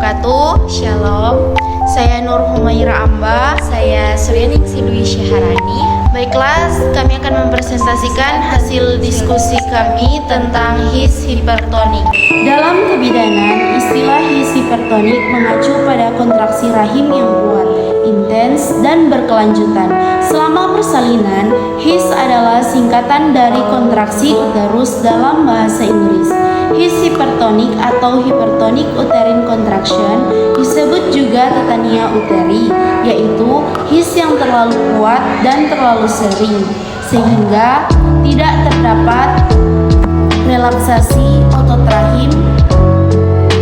wabarakatuh. Shalom. Saya Nur Humaira Amba. Saya Suryaningsih Dwi Syaharani. Baiklah, kami akan mempresentasikan hasil diskusi kami tentang his hipertonik. Dalam kebidanan, istilah his hipertonik mengacu pada kontraksi rahim yang kuat, intens, dan berkelanjutan. Selama persalinan, his adalah singkatan dari kontraksi uterus dalam bahasa Inggris. His hipertonik atau hypertonic uterine contraction disebut juga tetania uteri, yaitu his yang terlalu kuat dan terlalu sering, sehingga tidak terdapat relaksasi otot rahim.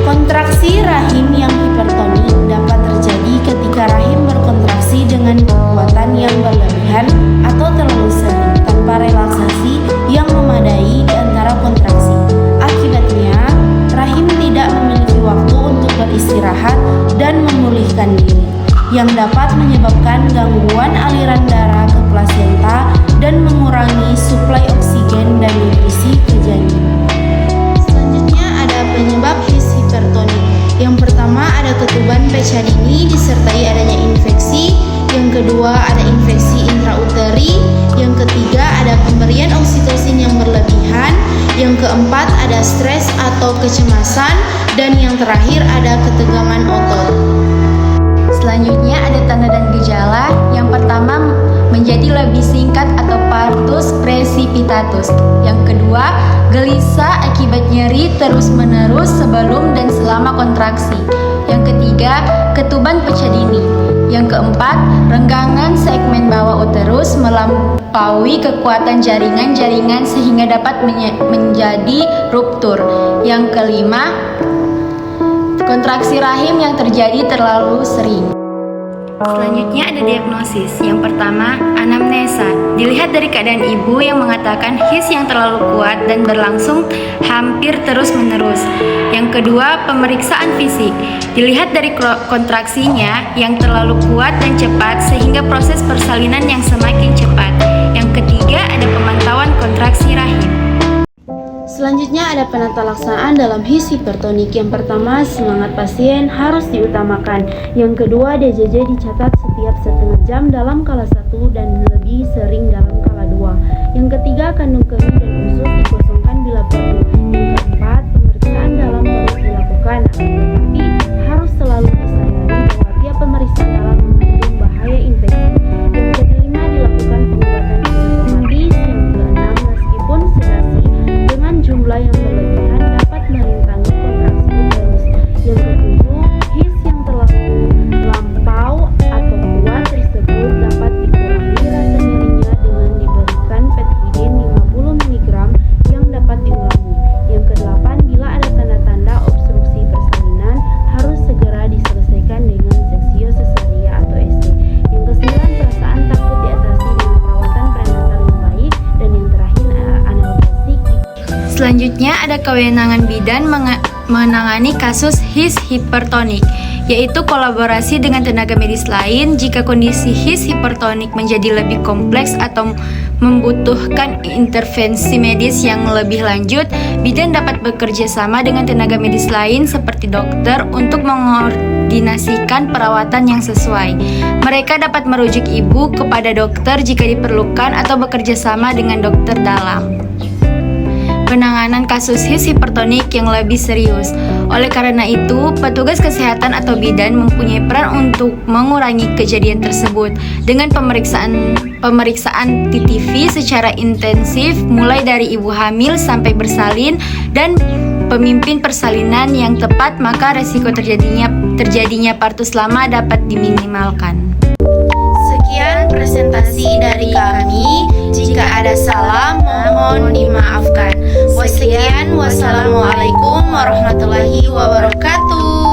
Kontraksi rahim yang hipertonik dapat terjadi ketika rahim berkontraksi dengan kekuatan yang berlebihan atau terlalu sering tanpa relaksasi yang memadai di antara kontraksi. Akibatnya, rahim tidak memiliki waktu untuk beristirahat dan memulihkan diri, yang dapat menyebabkan gangguan aliran darah ke plasenta dan mengurangi suplai oksigen dan nutrisi ke janin. Selanjutnya ada penyebab his hipertonik. Yang pertama ada ketuban pasca dini disertai adanya infeksi. Yang kedua ada infeksi intrauteri. Yang ketiga ada pemberian oksitosin yang berlebihan. Yang keempat ada stres atau kecemasan. Dan yang terakhir ada ketegangan otot. Selanjutnya ada tanda dan gejala. Yang pertama menjadi lebih singkat atau partus precipitatus. Yang kedua gelisah akibat nyeri terus-menerus sebelum dan selama kontraksi. Yang ketiga ketuban pasca dini. Yang keempat renggangan segmen bawah uterus melampaui kekuatan jaringan-jaringan sehingga dapat menjadi ruptur. Yang kelima kontraksi rahim yang terjadi terlalu sering. Selanjutnya ada diagnosis. Yang pertama, anamnesa. Dilihat dari keadaan ibu yang mengatakan his yang terlalu kuat dan berlangsung hampir terus-menerus. Yang kedua, pemeriksaan fisik. Dilihat dari kontraksinya yang terlalu kuat dan cepat sehingga proses persalinan yang semakin cepat. Yang ketiga, ada pemantauan kontraksi rahim. Selanjutnya ada penata laksanaan dalam his hipertonik. Yang pertama, semangat pasien harus diutamakan. Yang kedua, DJJ dicatat setiap setengah jam dalam kala 1 dan lebih sering dalam kala 2. Yang ketiga, kandung kemih dan usus dikosongkan bila perlu. Yang keempat, pemeriksaan dalam perut dilakukan, tetapi harus selalu disadari bahwa tiap pemeriksaan dalam mengandung bahaya infeksi. Yang kelima, dilakukan pengobatan psikosomatis. Yang keenam, meskipun sedasi dengan jumlah yang berlebihan dapat merintangi kontraksi uterus. Yang ketujuh, his yang terlalu lampau atau kuat tersebut dapat dikurangi rasa nyerinya dengan diberikan pethidin 50 mg yang dapat diulangi. Yang kedelapan, bila ada tanda-tanda obstruksi persalinan harus segera diselesaikan dengan seksio sesaria atau SC. Yang kesembilan, perasaan takut diatasi dengan perawatan prenatal yang baik. Dan yang terakhir, analgesik. Selanjutnya ada kewenangan bidan menangani kasus his hipertonik, yaitu kolaborasi dengan tenaga medis lain jika kondisi his hipertonik menjadi lebih kompleks atau membutuhkan intervensi medis yang lebih lanjut. Bidan dapat bekerja sama dengan tenaga medis lain seperti dokter untuk mengordinasikan perawatan yang sesuai. Mereka dapat merujuk ibu kepada dokter jika diperlukan atau bekerja sama dengan dokter dalam penanganan kasus his hipertonik yang lebih serius. Oleh karena itu, petugas kesehatan atau bidan mempunyai peran untuk mengurangi kejadian tersebut dengan pemeriksaan TTV secara intensif mulai dari ibu hamil sampai bersalin dan pemimpin persalinan yang tepat, maka resiko terjadinya partus lama dapat diminimalkan. Sekian presentasi dari kami. Jika ada salah, mohon dimaafkan. Wassalamualaikum warahmatullahi wabarakatuh.